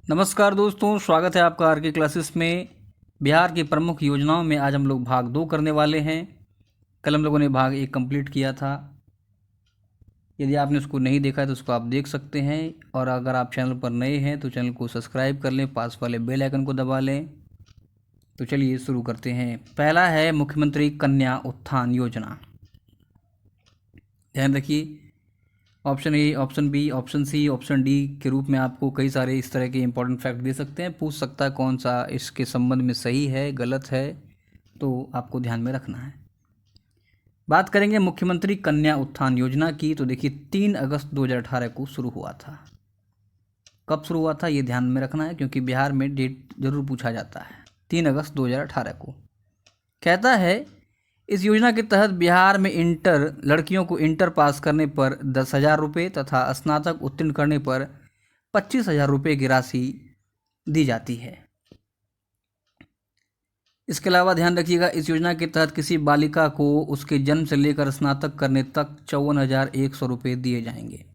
नमस्कार दोस्तों, स्वागत है आपका आर के क्लासेस में। बिहार की प्रमुख योजनाओं में आज हम लोग भाग 2 करने वाले हैं। कल हम लोगों ने भाग 1 कंप्लीट किया था। यदि आपने उसको नहीं देखा है तो उसको आप देख सकते हैं, और अगर आप चैनल पर नए हैं तो चैनल को सब्सक्राइब कर लें, पास वाले बेल आइकन को दबा लें। तो चलिए शुरू करते हैं। पहला है मुख्यमंत्री कन्या उत्थान योजना। ध्यान रखिए, option A, option B, option C, option D के रूप में आपको कई सारे इस तरह के इंपॉर्टेंट फैक्ट दे सकते हैं। पूछ सकता है कौन सा इसके संबंध में सही है, गलत है, तो आपको ध्यान में रखना है। बात करेंगे मुख्यमंत्री कन्या उत्थान योजना की, तो देखिए 3 अगस्त 2018 को शुरू हुआ था। कब शुरू हुआ था ये ध्यान में रखना है, क्योंकि बिहार में डेट जरूर पूछा जाता है। 3 अगस्त 2018 को। कहता है इस योजना के तहत बिहार में लड़कियों को इंटर पास करने पर 10,000 रुपये तथा स्नातक उत्तीर्ण करने पर 25,000 रुपये की राशि दी जाती है। इसके अलावा ध्यान रखिएगा, इस योजना के तहत किसी बालिका को उसके जन्म से लेकर स्नातक करने तक 54,100 रुपये दिए जाएंगे।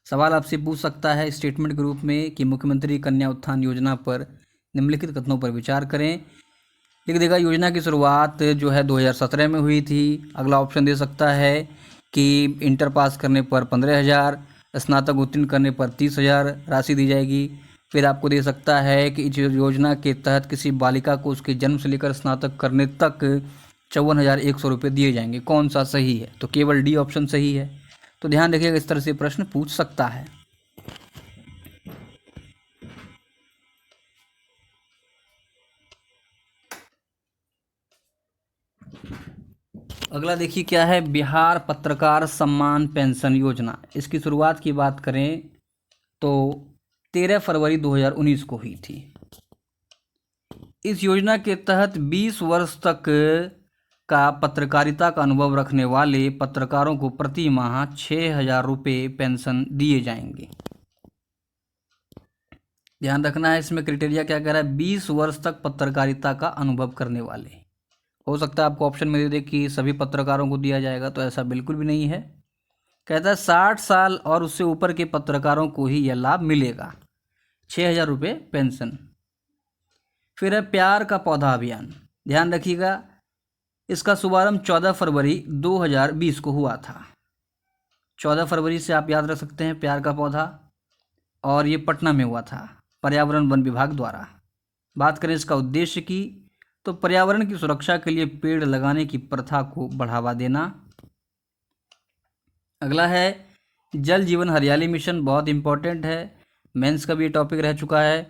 सवाल आपसे पूछ सकता है स्टेटमेंट के रूप में कि मुख्यमंत्री कन्या उत्थान योजना पर निम्नलिखित कथनों पर विचार करें। लिख देगा योजना की शुरुआत जो है 2017 में हुई थी। अगला ऑप्शन दे सकता है कि इंटर पास करने पर 15,000, स्नातक उत्तीर्ण करने पर 30,000 राशि दी जाएगी। फिर आपको दे सकता है कि इस योजना के तहत किसी बालिका को उसके जन्म से लेकर स्नातक करने तक 54,100 रुपये दिए जाएंगे। कौन सा सही है? तो केवल डी ऑप्शन सही है। तो ध्यान रखिएगा, इस तरह से प्रश्न पूछ सकता है। अगला देखिए क्या है, बिहार पत्रकार सम्मान पेंशन योजना। इसकी शुरुआत की बात करें तो 13 फरवरी 2019 को हुई थी। इस योजना के तहत 20 वर्ष तक का पत्रकारिता का अनुभव रखने वाले पत्रकारों को प्रति माह 6,000 रुपये पेंशन दिए जाएंगे। ध्यान रखना है, इसमें क्राइटेरिया क्या कह रहा है, 20 वर्ष तक पत्रकारिता का अनुभव करने वाले। हो सकता है आपको ऑप्शन में दे दे कि सभी पत्रकारों को दिया जाएगा, तो ऐसा बिल्कुल भी नहीं है। कहता है 60 साल और उससे ऊपर के पत्रकारों को ही यह लाभ मिलेगा, 6,000 रुपये पेंशन। फिर है प्यार का पौधा अभियान। ध्यान रखिएगा, इसका शुभारंभ 14 फरवरी 2020 को हुआ था। 14 फरवरी से आप याद रख सकते हैं प्यार का पौधा, और ये पटना में हुआ था पर्यावरण वन विभाग द्वारा। बात करें इसका उद्देश्य की, तो पर्यावरण की सुरक्षा के लिए पेड़ लगाने की प्रथा को बढ़ावा देना। अगला है जल जीवन हरियाली मिशन। बहुत इंपॉर्टेंट है, मेंस का भी ये टॉपिक रह चुका है।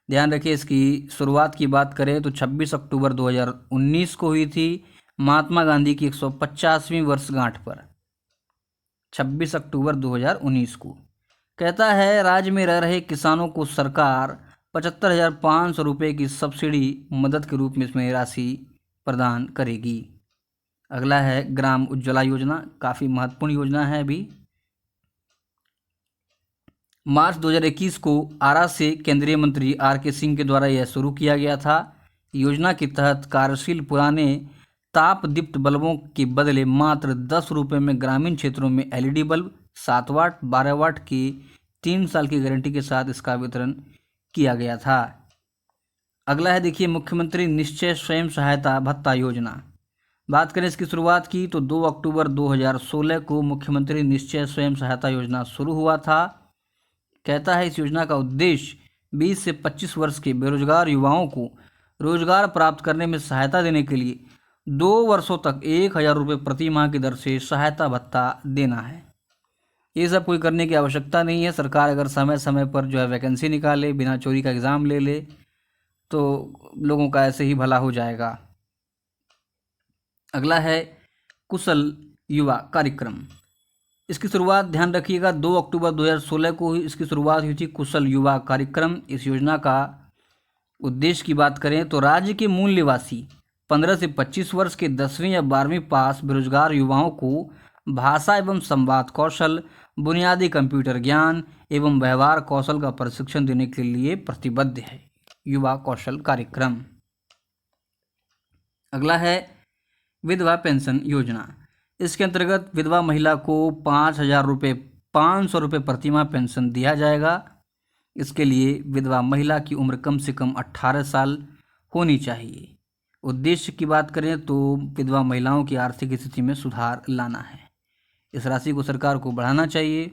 ध्यान रखिए, इसकी शुरुआत की बात करें तो 26 अक्टूबर 2019 को हुई थी, महात्मा गांधी की 150वीं वर्षगांठ पर, 26 अक्टूबर 2019 को। कहता है राज्य में रह रहे किसानों को सरकार 75,500 रुपये की सब्सिडी मदद के रूप में इसमें राशि प्रदान करेगी। अगला है ग्राम उज्ज्वला योजना। काफ़ी महत्वपूर्ण योजना है। अभी मार्च 2021 को आरा से केंद्रीय मंत्री R.K. सिंह के द्वारा यह शुरू किया गया था। योजना के तहत कार्यशील पुराने ताप दीप्त बल्बों के बदले मात्र 10 रुपये में ग्रामीण क्षेत्रों में LED बल्ब 7 वाट 12 वाट की 3 साल की गारंटी के साथ इसका वितरण किया गया था। अगला है देखिए मुख्यमंत्री निश्चय स्वयं सहायता भत्ता योजना। बात करें इसकी शुरुआत की तो 2 अक्टूबर 2016 को मुख्यमंत्री निश्चय स्वयं सहायता योजना शुरू हुआ था। कहता है इस योजना का उद्देश्य 20 से 25 वर्ष के बेरोजगार युवाओं को रोजगार प्राप्त करने में सहायता देने के लिए 2 वर्षों तक 1,000 रुपये प्रति माह की दर से सहायता भत्ता देना है। ये सब कोई करने की आवश्यकता नहीं है। सरकार अगर समय समय पर जो है वैकेंसी निकाले, बिना चोरी का एग्ज़ाम ले ले, तो लोगों का ऐसे ही भला हो जाएगा। अगला है कुशल युवा कार्यक्रम। इसकी शुरुआत ध्यान रखिएगा 2 अक्टूबर 2016 को इसकी शुरुआत हुई थी, कुशल युवा कार्यक्रम। इस योजना का उद्देश्य की बात करें तो राज्य के मूल निवासी 15 से 25 वर्ष के 10वीं या 12वीं पास बेरोजगार युवाओं को भाषा एवं संवाद कौशल, बुनियादी कंप्यूटर ज्ञान एवं व्यवहार कौशल का प्रशिक्षण देने के लिए प्रतिबद्ध है युवा कौशल कार्यक्रम। अगला है विधवा पेंशन योजना। इसके अंतर्गत विधवा महिला को 5,000 रुपये 500 रुपये प्रतिमाह पेंशन दिया जाएगा। इसके लिए विधवा महिला की उम्र कम से कम 18 साल होनी चाहिए। उद्देश्य की बात करें तो विधवा महिलाओं की आर्थिक स्थिति में सुधार लाना है। इस राशि को सरकार को बढ़ाना चाहिए।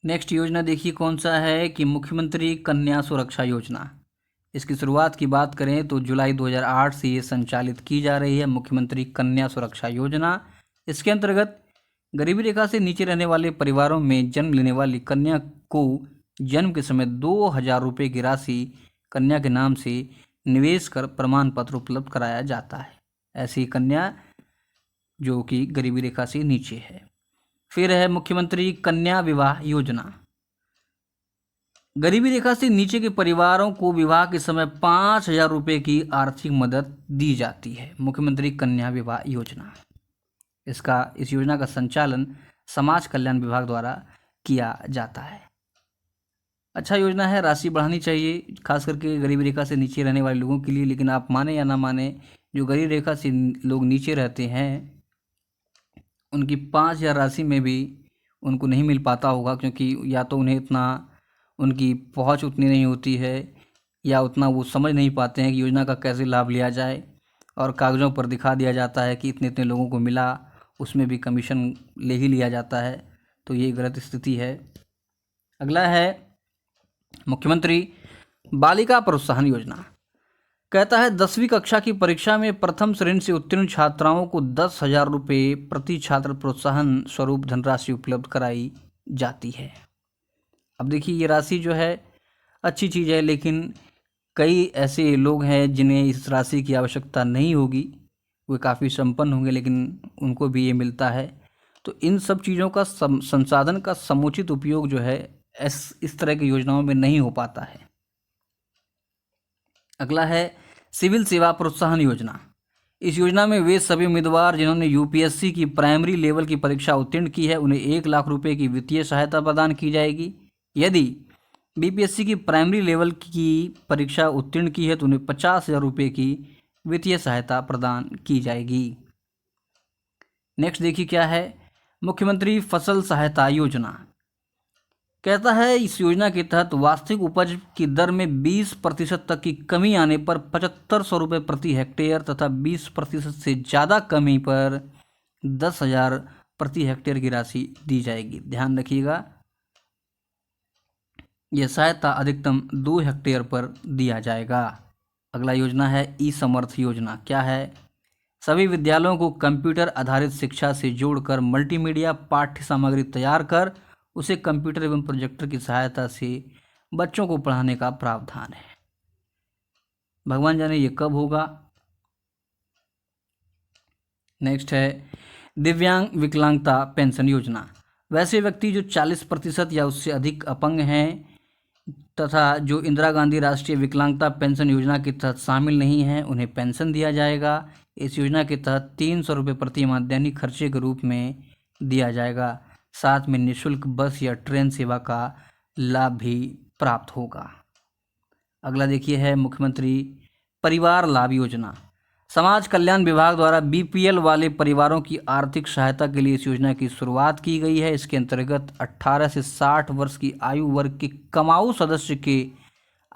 नेक्स्ट योजना देखिए कौन सा है कि मुख्यमंत्री कन्या सुरक्षा योजना। इसकी शुरुआत की बात करें तो जुलाई 2008 से ये संचालित की जा रही है, मुख्यमंत्री कन्या सुरक्षा योजना। इसके अंतर्गत गरीबी रेखा से नीचे रहने वाले परिवारों में जन्म लेने वाली कन्या को जन्म के समय 2000 रुपये की राशि कन्या के नाम से निवेश कर प्रमाण पत्र उपलब्ध कराया जाता है। ऐसी कन्या जो कि गरीबी रेखा से नीचे है। फिर है मुख्यमंत्री कन्या विवाह योजना। गरीबी रेखा से नीचे के परिवारों को विवाह के समय 5000 रुपये की आर्थिक मदद दी जाती है, मुख्यमंत्री कन्या विवाह योजना। इस योजना का संचालन समाज कल्याण विभाग द्वारा किया जाता है। अच्छा योजना है, राशि बढ़ानी चाहिए खास करके गरीबी रेखा से नीचे रहने वाले लोगों के लिए। लेकिन आप माने या ना माने, जो गरीबी रेखा से लोग नीचे रहते हैं उनकी 5000 राशि में भी उनको नहीं मिल पाता होगा, क्योंकि या तो उन्हें इतना उनकी पहुंच उतनी नहीं होती है या उतना वो समझ नहीं पाते हैं कि योजना का कैसे लाभ लिया जाए, और कागज़ों पर दिखा दिया जाता है कि इतने इतने लोगों को मिला, उसमें भी कमीशन ले ही लिया जाता है। तो ये गलत स्थिति है। अगला है मुख्यमंत्री बालिका प्रोत्साहन योजना। कहता है 10वीं कक्षा की परीक्षा में प्रथम श्रेणी से उत्तीर्ण छात्राओं को 10,000 रुपये प्रति छात्र प्रोत्साहन स्वरूप धनराशि उपलब्ध कराई जाती है। अब देखिए ये राशि जो है अच्छी चीज़ है, लेकिन कई ऐसे लोग हैं जिन्हें इस राशि की आवश्यकता नहीं होगी, वे काफ़ी संपन्न होंगे लेकिन उनको भी ये मिलता है। तो इन सब चीज़ों का संसाधन का समुचित उपयोग जो है इस तरह की योजनाओं में नहीं हो पाता है। अगला है सिविल सेवा प्रोत्साहन योजना। इस योजना में वे सभी उम्मीदवार जिन्होंने यूपीएससी की प्राइमरी लेवल की परीक्षा उत्तीर्ण की है उन्हें 1 लाख रुपए की वित्तीय सहायता प्रदान की जाएगी। यदि बीपीएससी की प्राइमरी लेवल की परीक्षा उत्तीर्ण की है तो उन्हें 50,000 रुपये की वित्तीय सहायता प्रदान की जाएगी। नेक्स्ट देखिए क्या है, मुख्यमंत्री फसल सहायता योजना। कहता है इस योजना के तहत वास्तविक उपज की दर में 20% तक की कमी आने पर 7500 रुपये प्रति हेक्टेयर तथा 20% से ज़्यादा कमी पर 10,000 प्रति हेक्टेयर की राशि दी जाएगी। ध्यान रखिएगा, यह सहायता अधिकतम 2 हेक्टेयर पर दिया जाएगा। अगला योजना है ई समर्थ योजना। क्या है, सभी विद्यालयों को कंप्यूटर आधारित शिक्षा से जोड़कर मल्टीमीडिया पाठ्य सामग्री तैयार कर उसे कंप्यूटर एवं प्रोजेक्टर की सहायता से बच्चों को पढ़ाने का प्रावधान है। भगवान जाने ये कब होगा। नेक्स्ट है दिव्यांग विकलांगता पेंशन योजना। वैसे व्यक्ति जो 40% या उससे अधिक अपंग हैं तथा जो इंदिरा गांधी राष्ट्रीय विकलांगता पेंशन योजना के तहत शामिल नहीं हैं उन्हें पेंशन दिया जाएगा। इस योजना के तहत 300 रुपये प्रति माह दैनिक खर्चे के रूप में दिया जाएगा। साथ में निःशुल्क बस या ट्रेन सेवा का लाभ भी प्राप्त होगा। अगला देखिए है मुख्यमंत्री परिवार लाभ योजना। समाज कल्याण विभाग द्वारा बीपीएल वाले परिवारों की आर्थिक सहायता के लिए इस योजना की शुरुआत की गई है। इसके अंतर्गत 18 से 60 वर्ष की आयु वर्ग के कमाऊ सदस्य के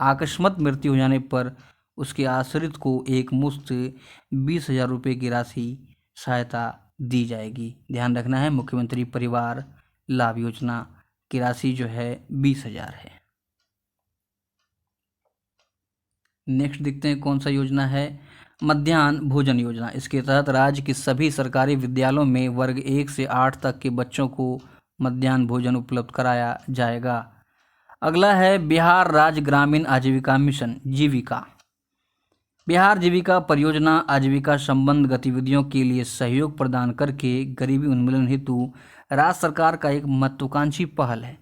आकस्मिक मृत्यु हो जाने पर उसके आश्रित को एक मुश्त 20,000 रुपये की राशि सहायता दी जाएगी। ध्यान रखना है, मुख्यमंत्री परिवार लाभ योजना की राशि जो है 20,000 है। नेक्स्ट देखते हैं कौन सा योजना है, मध्याह्न भोजन योजना। इसके तहत राज्य के सभी सरकारी विद्यालयों में वर्ग 1 से 8 तक के बच्चों को मध्याह्न भोजन उपलब्ध कराया जाएगा। अगला है बिहार राज्य ग्रामीण आजीविका मिशन जीविका। बिहार जीविका परियोजना आजीविका संबंध गतिविधियों के लिए सहयोग प्रदान करके गरीबी उन्मूलन हेतु राज्य सरकार का एक महत्वाकांक्षी पहल है।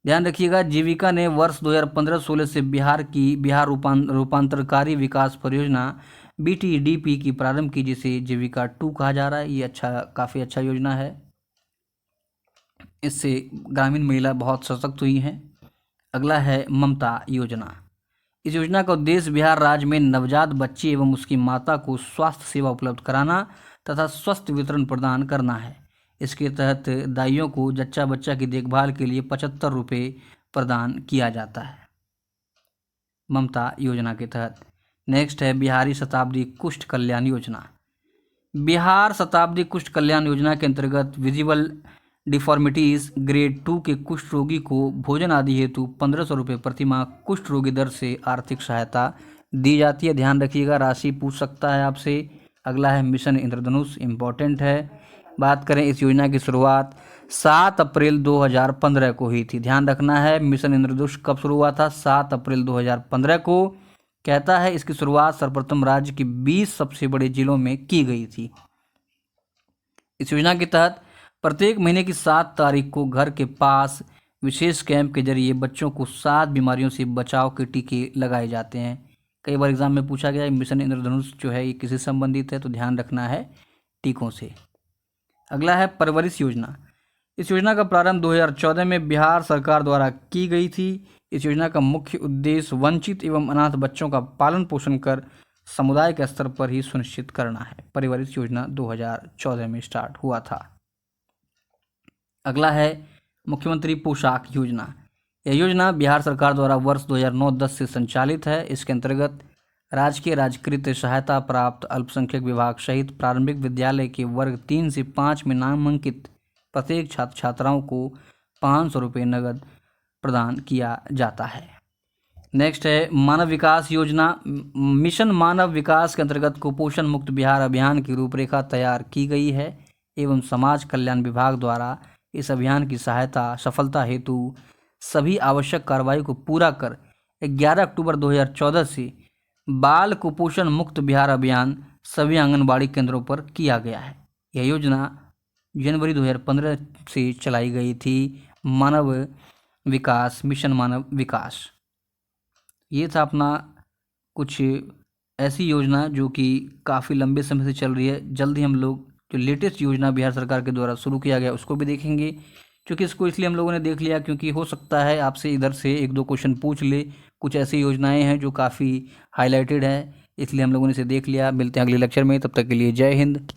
ध्यान रखिएगा, जीविका ने वर्ष 2015-16 से बिहार रूपांतरकारी विकास परियोजना BTDP की प्रारंभ की, जिसे जीविका 2 कहा जा रहा है। ये काफ़ी अच्छा योजना है। इससे ग्रामीण महिला बहुत सशक्त हुई हैं। अगला है ममता योजना। इस योजना का उद्देश्य बिहार राज्य में नवजात बच्चे एवं उसकी माता को स्वास्थ्य सेवा उपलब्ध कराना तथा स्वस्थ वितरण प्रदान करना है। इसके तहत दाइयों को जच्चा बच्चा की देखभाल के लिए 75 रुपये प्रदान किया जाता है ममता योजना के तहत। नेक्स्ट है बिहारी शताब्दी कुष्ठ कल्याण योजना। बिहार शताब्दी कुष्ठ कल्याण योजना के अंतर्गत विजिबल डिफॉर्मिटीज ग्रेड 2 के कुष्ठ रोगी को भोजन आदि हेतु 1500 रुपये प्रतिमाह कुष्ठ रोगी दर से आर्थिक सहायता दी जाती है। ध्यान रखिएगा, राशि पूछ सकता है आपसे। अगला है मिशन इंद्रधनुष, इम्पोर्टेंट है। बात करें इस योजना की शुरुआत 7 अप्रैल 2015 को हुई थी। ध्यान रखना है, मिशन इंद्रधनुष कब शुरू हुआ था? 7 अप्रैल 2015 को। कहता है इसकी शुरुआत सर्वप्रथम राज्य के 20 सबसे बड़े जिलों में की गई थी। इस योजना के तहत प्रत्येक महीने की 7 तारीख को घर के पास विशेष कैंप के जरिए बच्चों को 7 बीमारियों से बचाव के टीके लगाए जाते हैं। कई बार एग्जाम में पूछा गया है मिशन इंद्रधनुष जो है ये किससे संबंधित है, तो ध्यान रखना है टीकों से। अगला है परवरिश योजना। इस योजना का प्रारंभ 2014 में बिहार सरकार द्वारा की गई थी। इस योजना का मुख्य उद्देश्य वंचित एवं अनाथ बच्चों का पालन पोषण कर समुदाय के स्तर पर ही सुनिश्चित करना है। परवरिश योजना 2014 में स्टार्ट हुआ था। अगला है मुख्यमंत्री पोशाक योजना। यह योजना बिहार सरकार द्वारा वर्ष 2009-10 से संचालित है। इसके अंतर्गत राजकीय राजकृत सहायता प्राप्त अल्पसंख्यक विभाग सहित प्रारंभिक विद्यालय के वर्ग 3 से 5 में नामांकित प्रत्येक छात्र छात्राओं को 500 रुपये नगद प्रदान किया जाता है। नेक्स्ट है मानव विकास योजना। मिशन मानव विकास के अंतर्गत कुपोषण मुक्त बिहार अभियान की रूपरेखा तैयार की गई है एवं समाज कल्याण विभाग द्वारा इस अभियान की सफलता हेतु सभी आवश्यक कार्रवाई को पूरा कर 11 अक्टूबर 2014 से बाल कुपोषण मुक्त बिहार अभियान सभी आंगनबाड़ी केंद्रों पर किया गया है। यह योजना जनवरी 2015 से चलाई गई थी। मानव विकास, मिशन मानव विकास, ये था अपना कुछ ऐसी योजना जो कि काफ़ी लंबे समय से चल रही है। जल्द ही हम लोग जो लेटेस्ट योजना बिहार सरकार के द्वारा शुरू किया गया उसको भी देखेंगे, क्योंकि इसको इसलिए हम लोगों ने देख लिया क्योंकि हो सकता है आपसे इधर से 1-2 क्वेश्चन पूछ ले। कुछ ऐसी योजनाएं हैं जो काफ़ी हाईलाइटेड है, इसलिए हम लोगों ने इसे देख लिया। मिलते हैं अगले लेक्चर में, तब तक के लिए जय हिंद।